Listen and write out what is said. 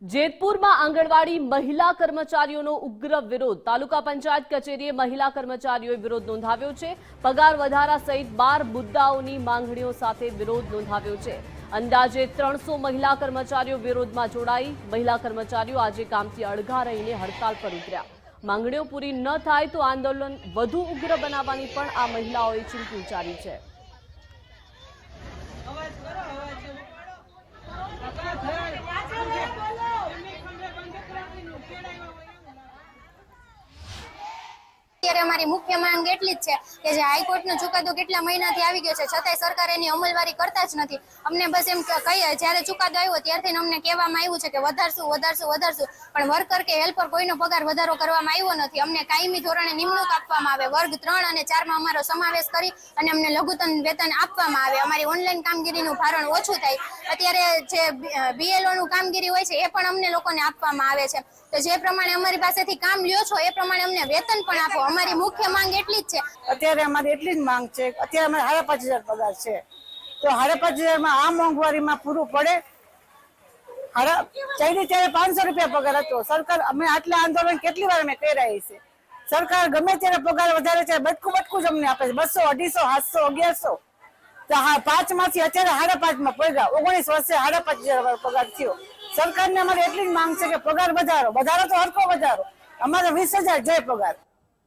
જેતપુરમાં આંગણવાડી મહિલા કર્મચારીઓનો ઉગ્ર વિરોધ। તાલુકા પંચાયત કચેરીએ મહિલા કર્મચારીઓએ વિરોધ નોંધાવ્યો છે। પગાર વધારા સહિત 12 મુદ્દાઓની માંગણીઓ સાથે વિરોધ નોંધાવ્યો છે। અંદાજે 300 મહિલા કર્મચારીઓ વિરોધમાં જોડાઈ। મહિલા કર્મચારીઓ આજે કામથી અળગા રહીને હડતાલ પર ઉતર્યા। માંગણીઓ પૂરી ન થાય તો આંદોલન વધુ ઉગ્ર બનાવવાની પણ આ મહિલાઓએ ચીમકી ઉચ્ચારી છે। અત્યારે અમારી મુખ્ય માંગ એટલી જ છે કે જે હાઈકોર્ટનો ચુકાદો કેટલા મહિનાથી આવી ગયો છે છતાંય સરકાર એની અમલવારી કરતા જ નથી। અમને બસ એમ કહીએ, જ્યારે ચુકાદો આવ્યો ત્યારથી અમને કહેવામાં આવ્યું છે કે વધારશું, પણ વર્કર કે હેલ્પર કોઈનો પગાર વધારો કરવામાં આવ્યો નથી। અમને કાયમી ધોરણે નિમણૂક આપવામાં આવે, વર્ગ 3 અને 4માં અમારો સમાવેશ કરી અને અમને લઘુત્તમ વેતન આપવામાં આવે, અમારી ઓનલાઈન કામગીરીનું ભારણ ઓછું થાય। અત્યારે જે BLOનું કામગીરી હોય છે એ પણ અમને લોકોને આપવામાં આવે છે, તો જે પ્રમાણે અમારી પાસેથી કામ લ્યો છો એ પ્રમાણે અમને વેતન પણ આપો। અમારી મુખ્ય માંગ એટલી જ છે। અત્યારે અમારી એટલી જ માંગ છે, અત્યારે અમારે 5,500 પગાર છે, તો 5,500 માં આ મોંઘવારીમાં પૂરું પડે? ચાઈની ત્યારે 500 રૂપિયા પગાર હતો। સરકાર અમે આટલા આંદોલન કેટલી વાર અમે કર્યા છે, સરકાર ગમે ત્યારે પગાર વધારે છે, બટકું જ અમને આપે છે, 200, 250, 700, 1100। તો હા, 5 માંથી અત્યારે 5.5 માં પડ્યા, 19 વર્ષે 5,500 પગાર થયો। સરકારને અમારે એટલી જ માંગ છે કે પગાર વધારો તો હરખો વધારો, અમારે 20,000 જાય પગાર।